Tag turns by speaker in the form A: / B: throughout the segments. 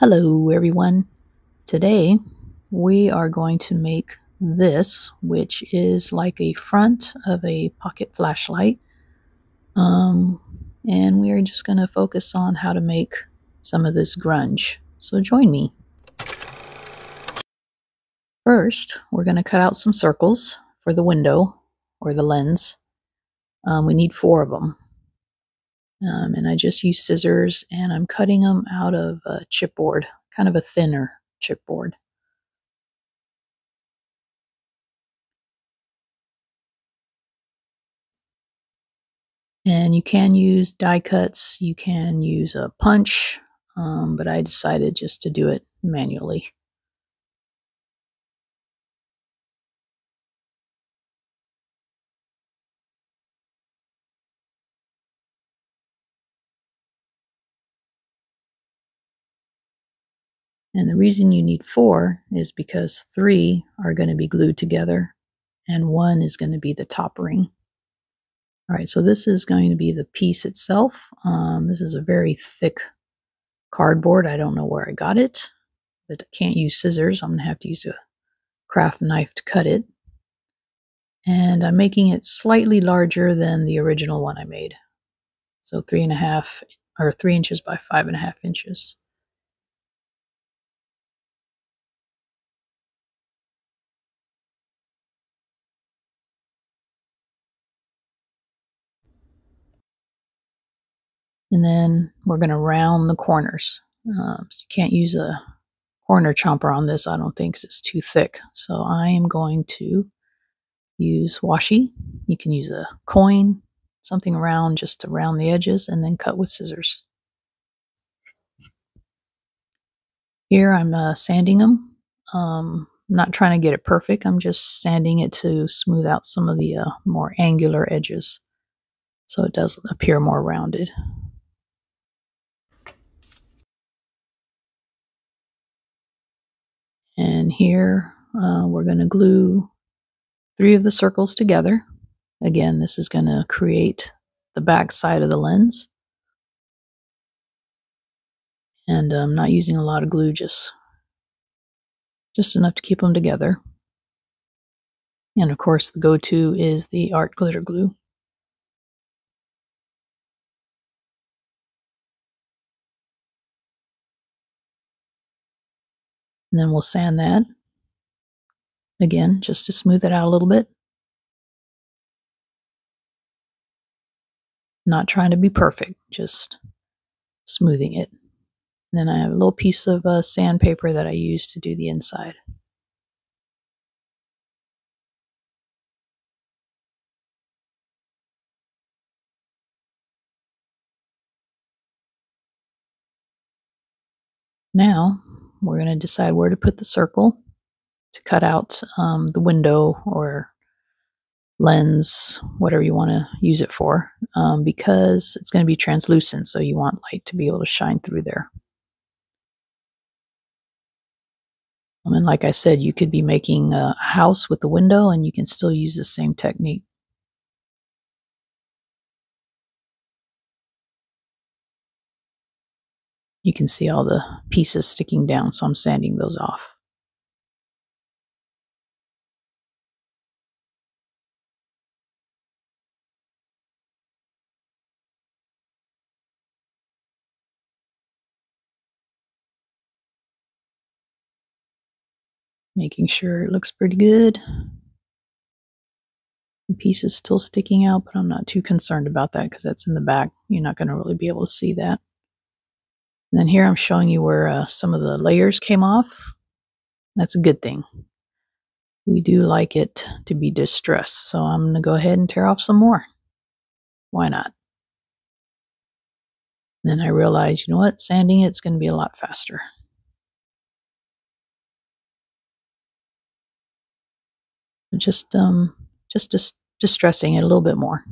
A: Hello everyone. Today we are going to make this, which is like a front of a pocket flashlight. Um, and we are just going to focus on how to make some of this grunge. So join me. First, we're going to cut out some circles for the window or the lens. We need 4 of them. And I just use scissors and I'm cutting them out of chipboard, kind of a thinner chipboard. And you can use die cuts, you can use a punch, but I decided just to do it manually. And the reason you need 4 is because 3 are going to be glued together and 1 is going to be the top ring. All right, so this is going to be the piece itself. This is a very thick cardboard. I don't know where I got it, but I can't use scissors. I'm going to have to use a craft knife to cut it. And I'm making it slightly larger than the original one I made. So 3.5 or 3 inches by 5.5 inches. And then we're going to round the corners. So you can't use a corner chomper on this, I don't think, 'cause it's too thick. So I am going to use washi. You can use a coin, something round just to round the edges, and then cut with scissors. Here I'm sanding them. Not trying to get it perfect. I'm just sanding it to smooth out some of the more angular edges so it does appear more rounded. And here we're going to glue 3 of the circles together. Again, this is going to create the back side of the lens. And I'm not using a lot of glue, just enough to keep them together. And of course, the go-to is the art glitter glue. And then we'll sand that. Again, just to smooth it out a little bit. Not trying to be perfect, just smoothing it. And then I have a little piece of sandpaper that I use to do the inside. Now, we're going to decide where to put the circle to cut out the window or lens, whatever you want to use it for, because it's going to be translucent, so you want light to be able to shine through there. And like I said, you could be making a house with a window and you can still use the same technique. You can see all the pieces sticking down, so I'm sanding those off. Making sure it looks pretty good. The piece is still sticking out, but I'm not too concerned about that because that's in the back. You're not going to really be able to see that. And then here I'm showing you where some of the layers came off. That's a good thing. We do like it to be distressed, so I'm going to go ahead and tear off some more. Why not? Then I realized, you know what, sanding it's going to be a lot faster. Just distressing it a little bit more,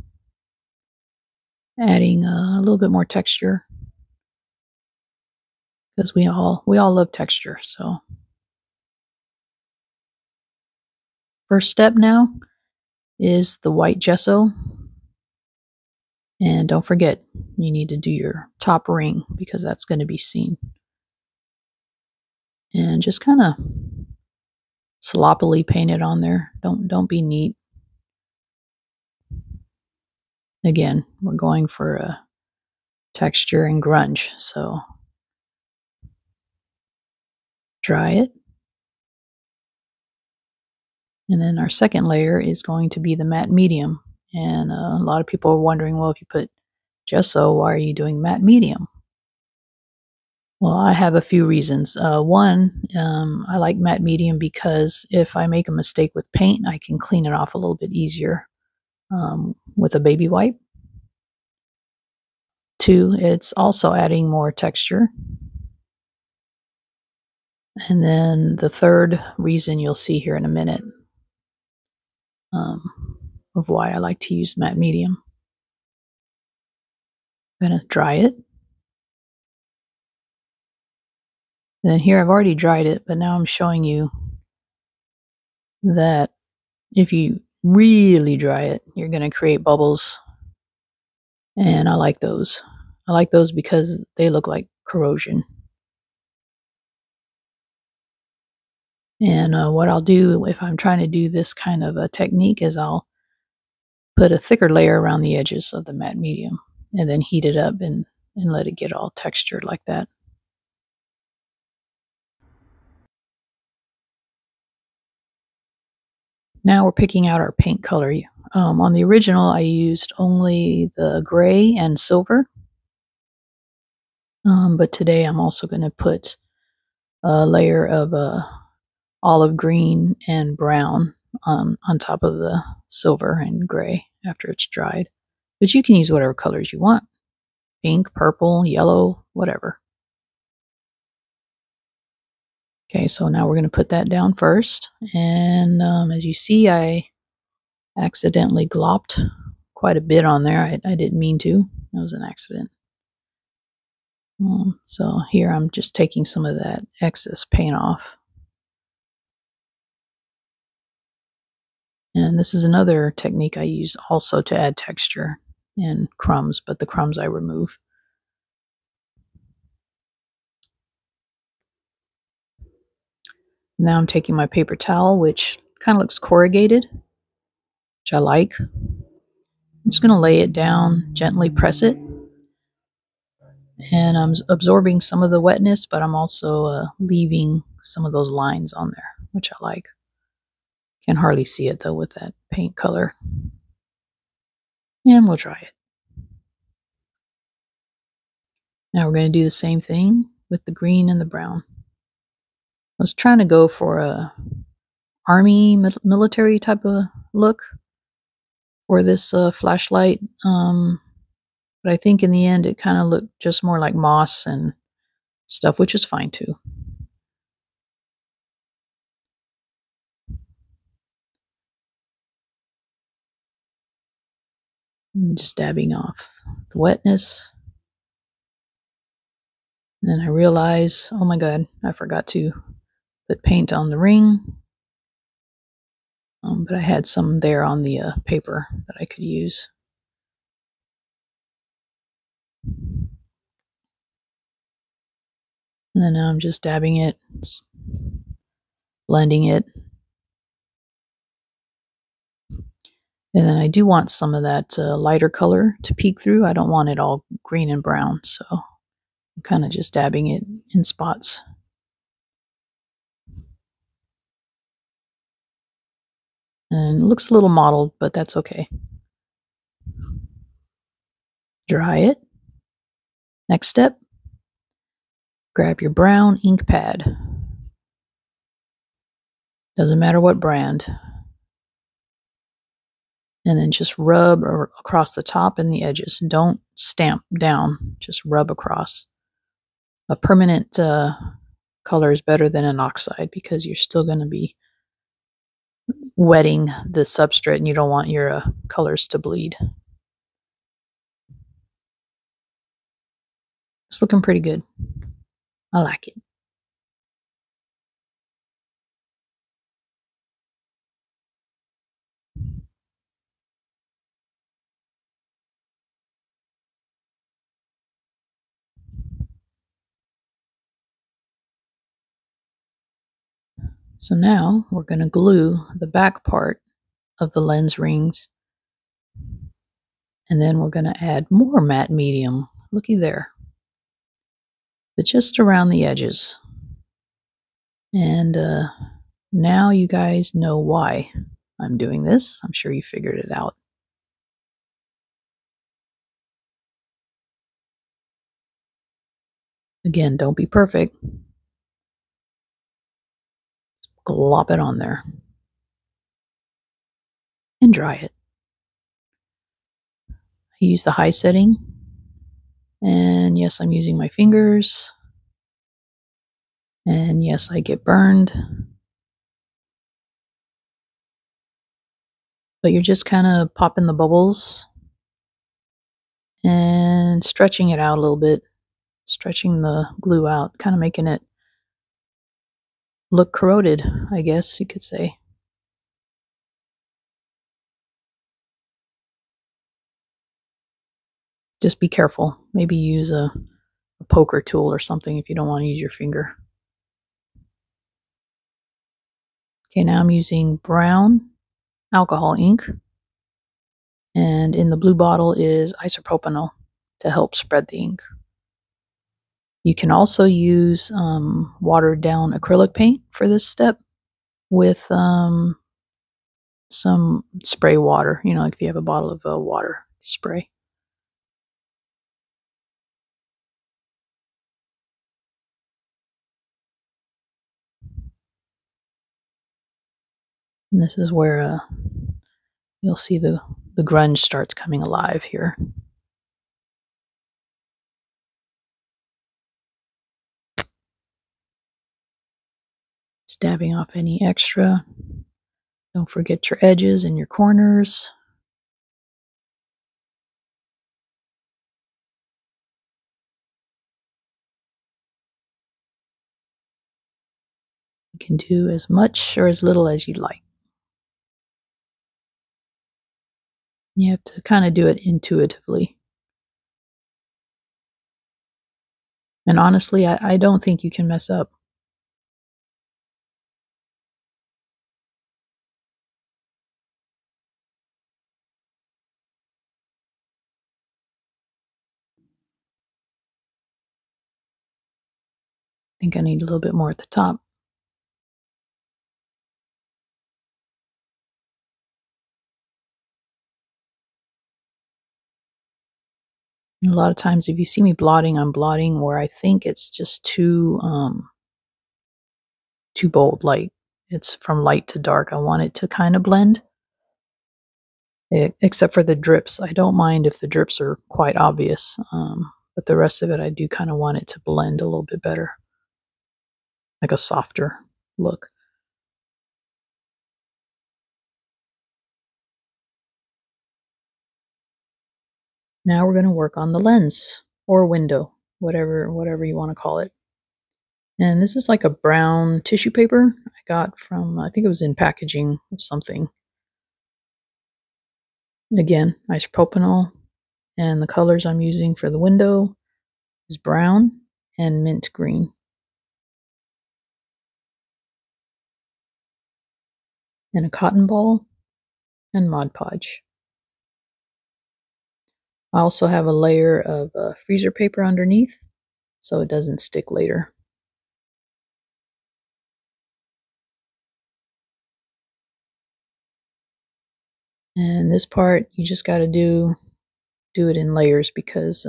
A: adding a little bit more texture because we all love texture. So first step now is the white gesso, and don't forget you need to do your top ring because that's going to be seen. and just kind of sloppily paint it on there. Don't be neat. Again, we're going for a texture and grunge, so dry it. And then our second layer is going to be the matte medium. And a lot of people are wondering, well, if you put gesso, why are you doing matte medium? Well, I have a few reasons. One, I like matte medium because if I make a mistake with paint, I can clean it off a little bit easier with a baby wipe. Two, it's also adding more texture. And then the third reason you'll see here in a minute of why I like to use matte medium. I'm going to dry it. And then here I've already dried it, but now I'm showing you that if you really dry it, you're going to create bubbles. And I like those. I like those because they look like corrosion. And what I'll do if I'm trying to do this kind of a technique is I'll put a thicker layer around the edges of the matte medium and then heat it up and let it get all textured like that. Now we're picking out our paint color. On the original, I used only the gray and silver. But today I'm also going to put a layer of olive green and brown on top of the silver and gray after it's dried. But you can use whatever colors you want. Pink, purple, yellow, whatever. Okay, so now we're going to put that down first. And as you see, I accidentally glopped quite a bit on there. I didn't mean to. That was an accident. So here I'm just taking some of that excess paint off. And this is another technique I use also to add texture and crumbs, but the crumbs I remove. Now I'm taking my paper towel, which kind of looks corrugated, which I like. I'm just going to lay it down, gently press it. And I'm absorbing some of the wetness, but I'm also leaving some of those lines on there, which I like. Can hardly see it though with that paint color. And we'll dry it. Now we're going to do the same thing with the green and the brown. I was trying to go for a army military type of look for this flashlight, but I think in the end it kind of looked just more like moss and stuff, which is fine too. And just dabbing off the wetness. And then I realize, oh my god, I forgot to put paint on the ring. But I had some there on the paper that I could use. And then now I'm just dabbing it, blending it. And then I do want some of that lighter color to peek through. I don't want it all green and brown, so I'm kind of just dabbing it in spots. And it looks a little mottled, but that's okay. Dry it. Next step, grab your brown ink pad. Doesn't matter what brand. And then just rub across the top and the edges. Don't stamp down, just rub across. A permanent color is better than an oxide because you're still going to be wetting the substrate and you don't want your colors to bleed. It's looking pretty good. I like it. So now we're going to glue the back part of the lens rings, and then we're going to add more matte medium. Looky there. But just around the edges. And now you guys know why I'm doing this. I'm sure you figured it out. Again, don't be perfect. Glop it on there. And dry it. I use the high setting. And yes, I'm using my fingers. And yes, I get burned. But you're just kind of popping the bubbles and stretching it out a little bit. Stretching the glue out, kind of making it look corroded, I guess you could say. Just be careful. Maybe use a poker tool or something if you don't want to use your finger. Okay, now I'm using brown alcohol ink. And in the blue bottle is isopropanol to help spread the ink. You can also use watered down acrylic paint for this step with some spray water, like if you have a bottle of water spray. And this is where you'll see the grunge starts coming alive here. Just dabbing off any extra. Don't forget your edges and your corners. You can do as much or as little as you like. You have to kind of do it intuitively. And honestly, I don't think you can mess up. I think I need a little bit more at the top. And a lot of times if you see me blotting, I'm blotting where I think it's just too bold light. It's from light to dark. I want it to kind of blend. Except for the drips. I don't mind if the drips are quite obvious. But the rest of it, I do kind of want it to blend a little bit better. Like a softer look. Now we're going to work on the lens or window, whatever you want to call it. And this is like a brown tissue paper I got from, I think it was in packaging of something. Again, isopropanol, and the colors I'm using for the window is brown and mint green. And a cotton ball and Mod Podge. I also have a layer of freezer paper underneath so it doesn't stick later. And this part, you just got to do it in layers because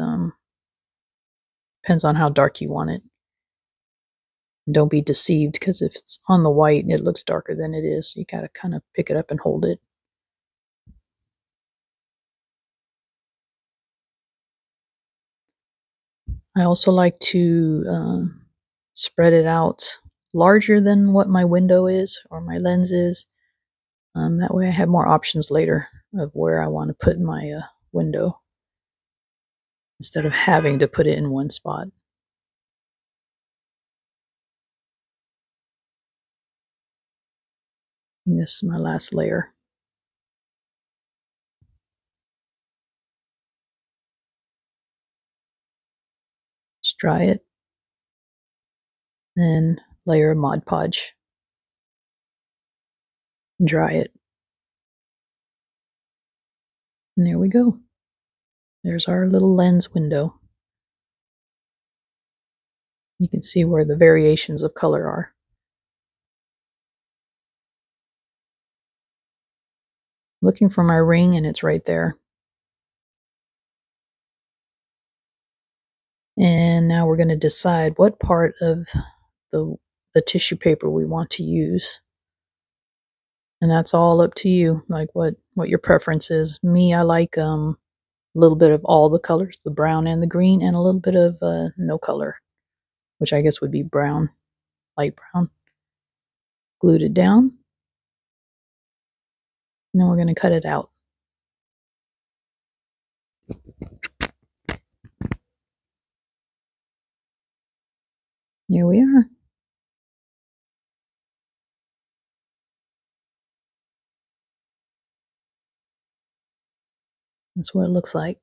A: depends on how dark you want it. And don't be deceived because if it's on the white, it looks darker than it is. So you got to kind of pick it up and hold it. I also like to spread it out larger than what my window is or my lens is. That way I have more options later of where I want to put my window instead of having to put it in one spot. And this is my last layer. Just dry it, then layer of Mod Podge. and dry it. And there we go. There's our little lens window. You can see where the variations of color are. Looking for my ring, and it's right there. And now we're going to decide what part of the tissue paper we want to use. And that's all up to you, like what your preference is. Me, I like a little bit of all the colors, the brown and the green, and a little bit of no color, which I guess would be brown, light brown. Glued it down. And then we're going to cut it out. Here we are. That's what it looks like.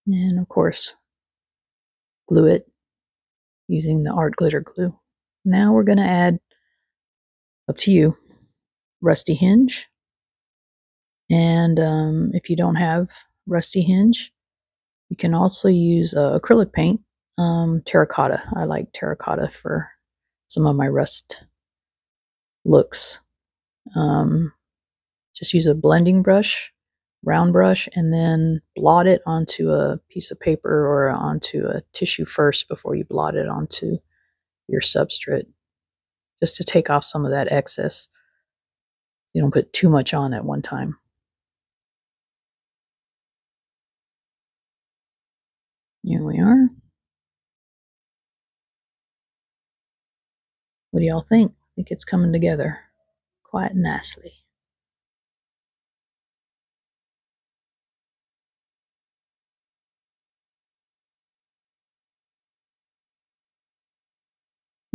A: And of course, glue it using the art glitter glue. Now we're going to add, up to you, rusty hinge. And if you don't have rusty hinge, you can also use acrylic paint, terracotta. I like terracotta for some of my rust looks. Just use a blending brush, round brush, and then blot it onto a piece of paper or onto a tissue first before you blot it onto your substrate, just to take off some of that excess. You don't put too much on at one time. Here we are. What do y'all think? I think it's coming together quite nicely.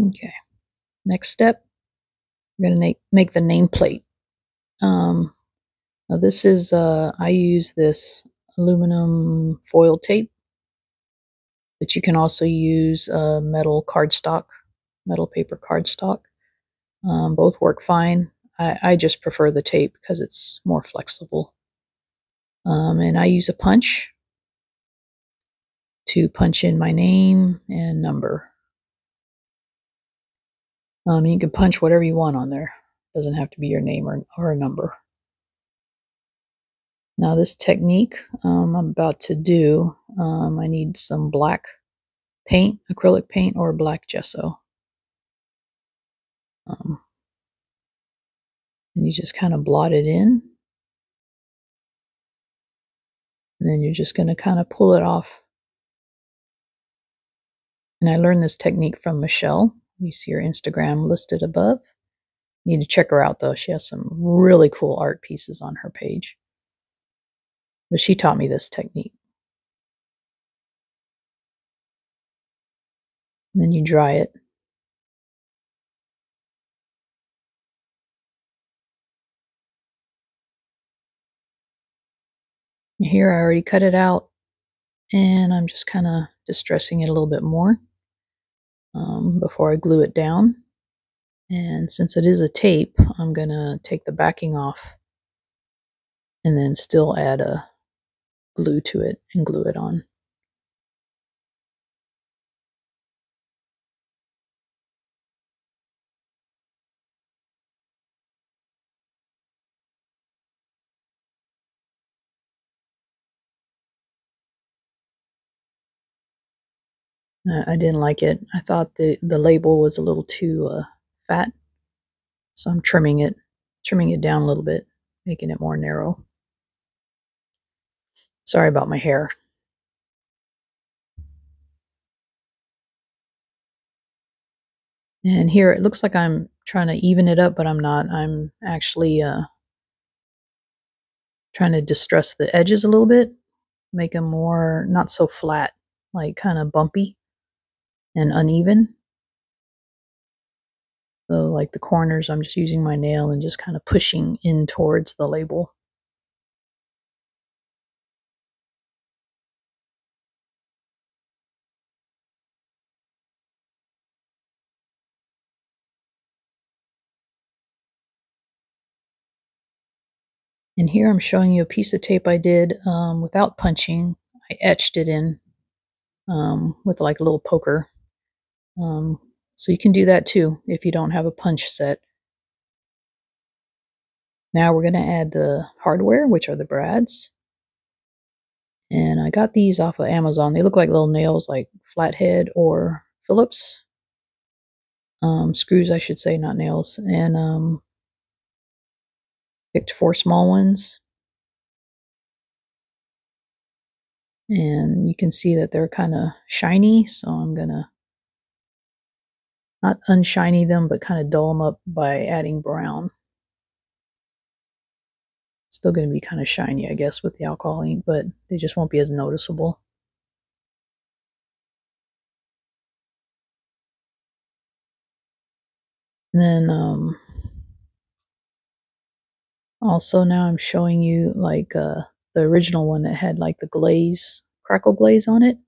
A: Okay, next step, we're going to make the nameplate. Now this is, I use this aluminum foil tape, but you can also use metal cardstock, metal paper cardstock. Both work fine. I just prefer the tape because it's more flexible. And I use a punch to punch in my name and number. You can punch whatever you want on there. It doesn't have to be your name or a number. Now this technique I'm about to do, I need some black paint, acrylic paint, or black gesso. And you just kind of blot it in. And then you're just going to kind of pull it off. And I learned this technique from Michelle. You see her Instagram listed above. You need to check her out, though. She has some really cool art pieces on her page. But she taught me this technique. And then you dry it. Here I already cut it out, and I'm just kind of distressing it a little bit more before I glue it down. And since it is a tape, I'm going to take the backing off and then still add a glue to it and glue it on. I didn't like it. I thought the label was a little too fat, so I'm trimming it down a little bit, making it more narrow. Sorry about my hair. And here it looks like I'm trying to even it up, but I'm not. I'm actually trying to distress the edges a little bit, make them more, not so flat, like kind of bumpy and uneven. So like the corners, I'm just using my nail and just kind of pushing in towards the label. And here I'm showing you a piece of tape I did without punching. I etched it in with like a little poker. So you can do that too if you don't have a punch set. Now we're going to add the hardware, which are the brads. And I got these off of Amazon. They look like little nails, like flathead or Phillips. Screws, I should say, not nails. And picked 4 small ones. And you can see that they're kind of shiny, so I'm going to not unshiny them, but kind of dull them up by adding brown. Still going to be kind of shiny, I guess, with the alcohol ink, but they just won't be as noticeable. And then also now I'm showing you like the original one that had like the glaze, crackle glaze on it.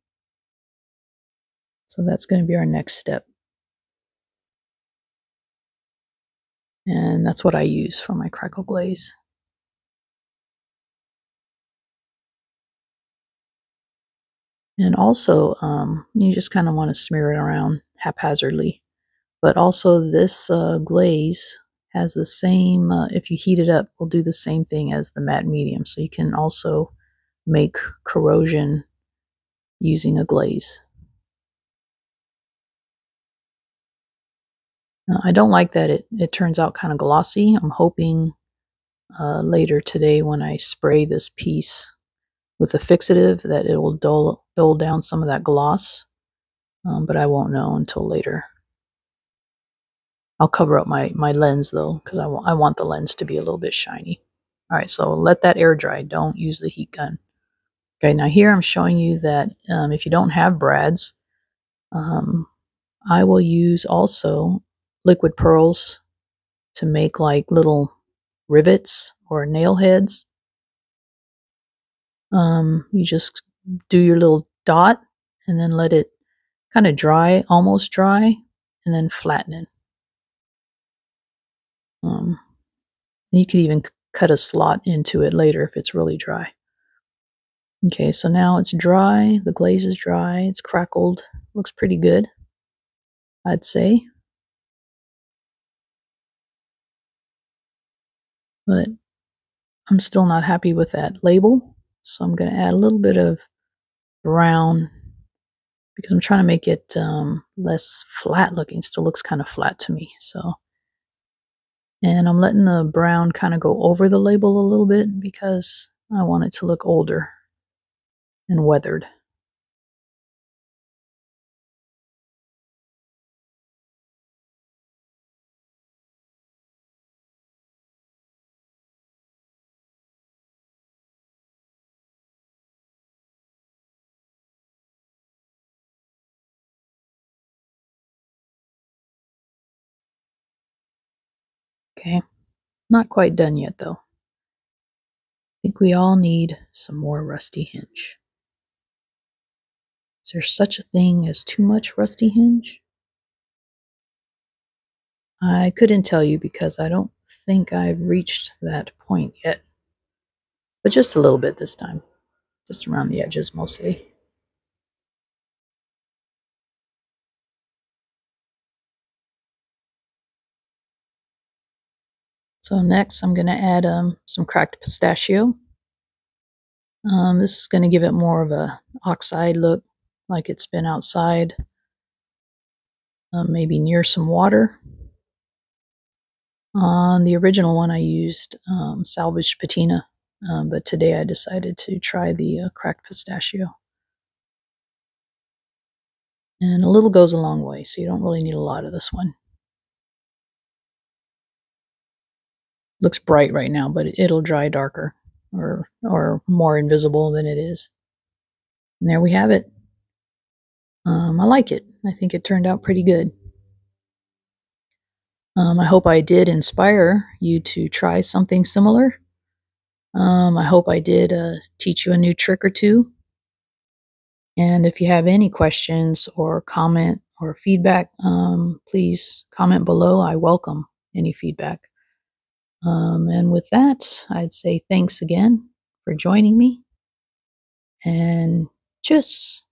A: So that's going to be our next step. And that's what I use for my crackle glaze. And also, you just kind of want to smear it around haphazardly. But also this glaze has the same, if you heat it up, will do the same thing as the matte medium. So you can also make corrosion using a glaze. I don't like that it turns out kind of glossy. I'm hoping later today when I spray this piece with a fixative that it will dull down some of that gloss, but I won't know until later. I'll cover up my lens though, because I want the lens to be a little bit shiny. All right, so let that air dry. Don't use the heat gun. Okay, now here I'm showing you that if you don't have brads, I will use also liquid pearls to make like little rivets or nail heads. You just do your little dot and then let it kind of dry, almost dry, and then flatten it. You could even cut a slot into it later if it's really dry. Okay, so now it's dry, the glaze is dry, it's crackled, looks pretty good, I'd say. But I'm still not happy with that label, so I'm going to add a little bit of brown because I'm trying to make it less flat looking. Still looks kind of flat to me. So, and I'm letting the brown kind of go over the label a little bit because I want it to look older and weathered. Okay, not quite done yet though. I think we all need some more rusty hinge. Is there such a thing as too much rusty hinge? I couldn't tell you because I don't think I've reached that point yet. But just a little bit this time. Just around the edges mostly. So next I'm going to add some cracked pistachio. This is going to give it more of a oxide look, like it's been outside, maybe near some water. On the original one I used salvaged patina, but today I decided to try the cracked pistachio. And a little goes a long way, so you don't really need a lot of this one. Looks bright right now, but it'll dry darker or more invisible than it is. And there we have it. I like it. I think it turned out pretty good. I hope I did inspire you to try something similar. I hope I did teach you a new trick or two. And if you have any questions or comment or feedback, please comment below. I welcome any feedback. And with that, I'd say thanks again for joining me, and tschüss.